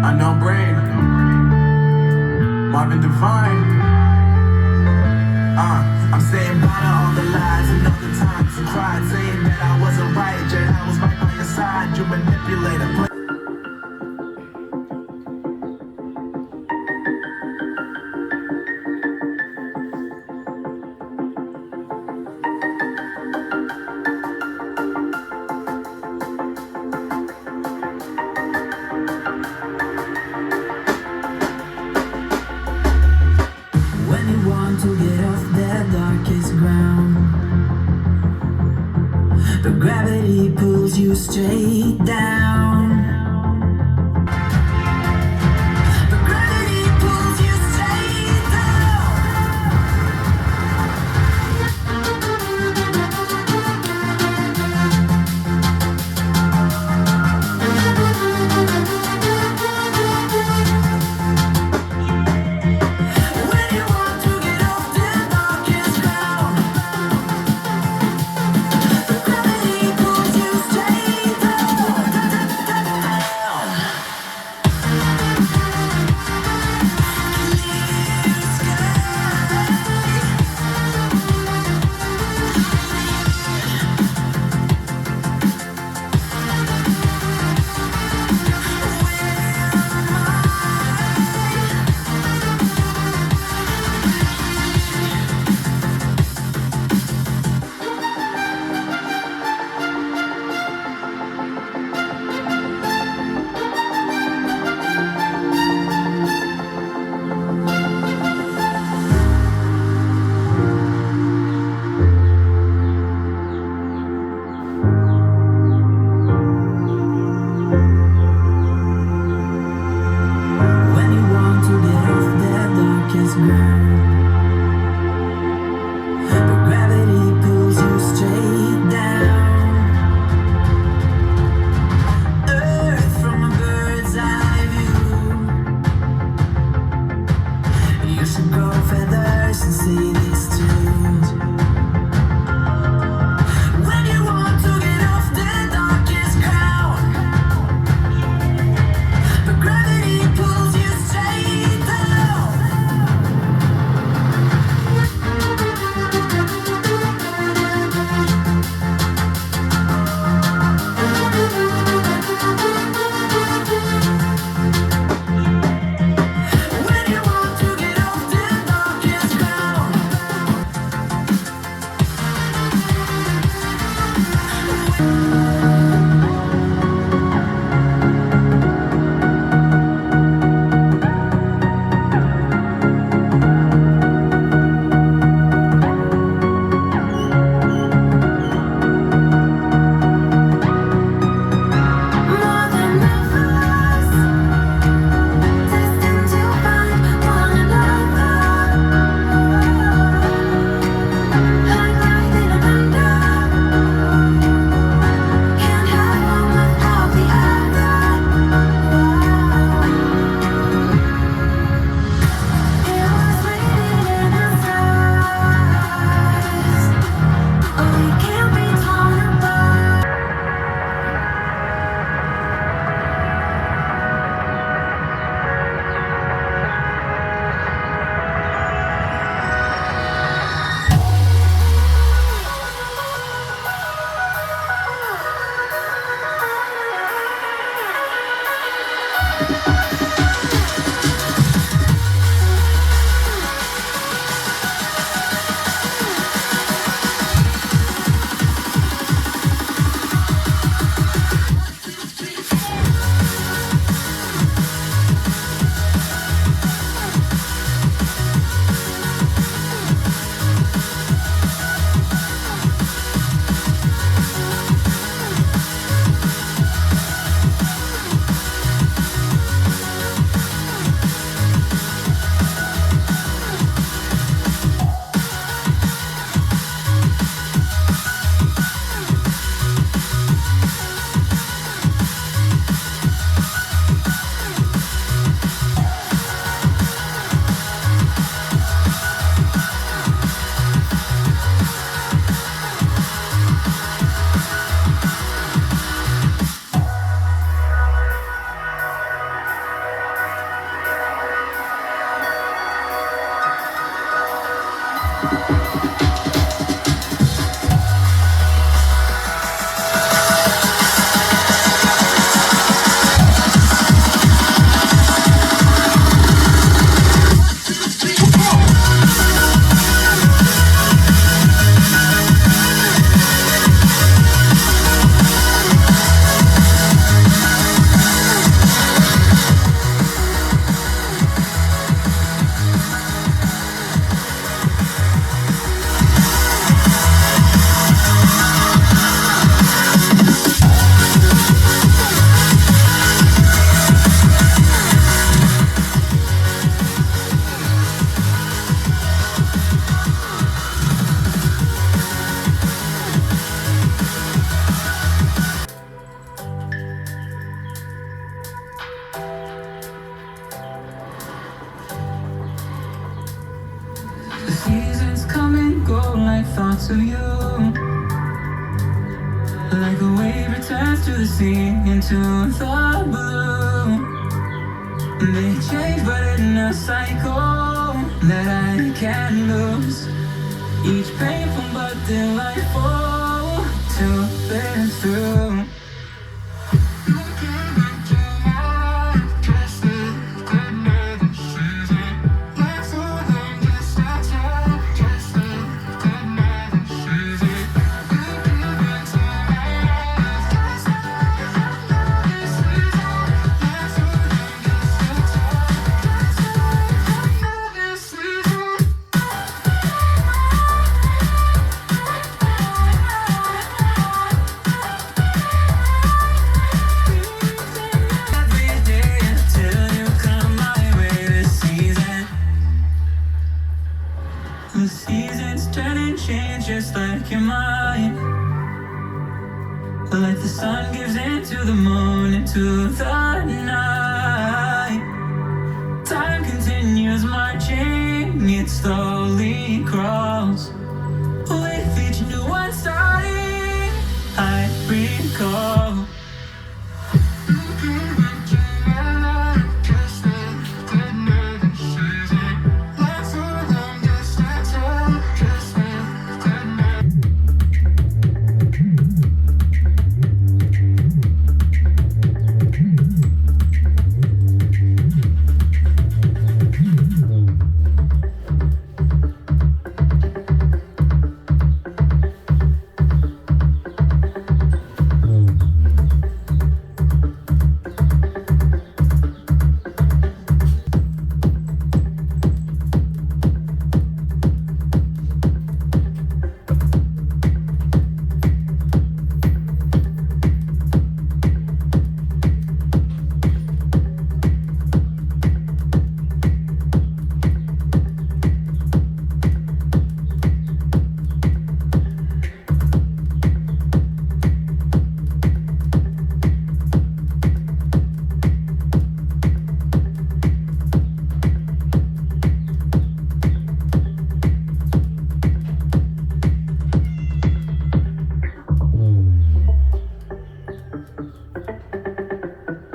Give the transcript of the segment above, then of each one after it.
Unknown Brain, Marvin Devine. I'm saying bye to all the lies and all the times you cried, saying that I wasn't right, yet I was right by your side. You manipulator. When you want to get off the darkest ground, but gravity pulls you straight down. But gravity pulls you straight down. When you want to get off the darkest ground, but gravity pulls you straight down. When you want to get off the darkest ground, but gravity pulls you straight down. Earth from a bird's eye view. You should grow feathers and see these tunes. When you want to get off the darkest ground, but gravity pulls you straight down. out to you. Like a wave returns to the sea, into the blue. They change, but in a cycle that I can't lose. Each painful but delightful to live through. The seasons turn and change just like your mind. Like the sun gives into the moon, into the night. Time continues marching, it slowly crawls. With each new one starting, I recall.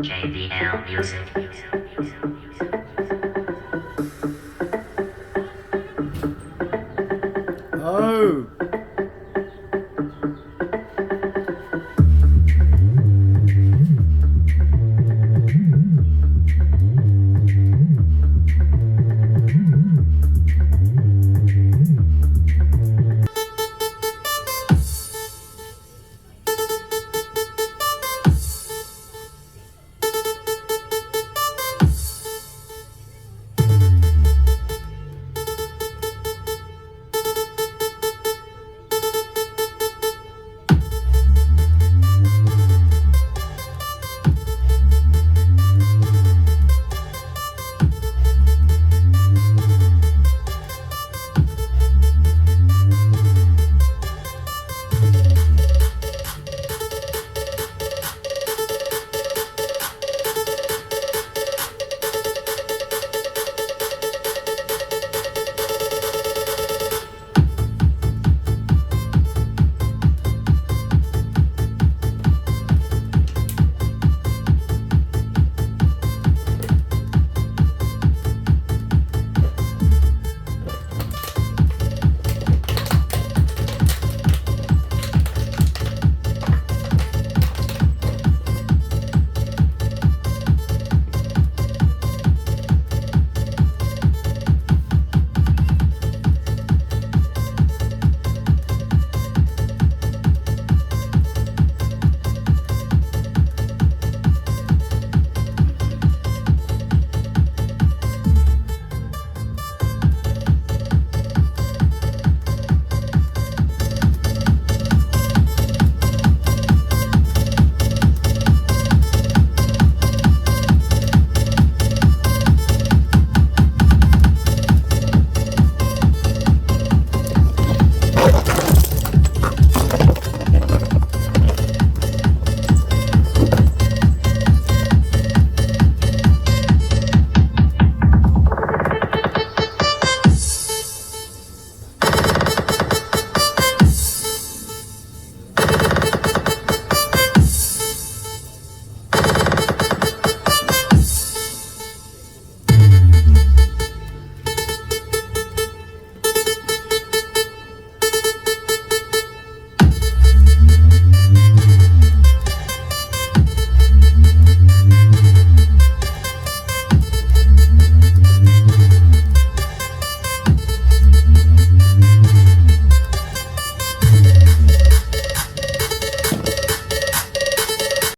JBL Music.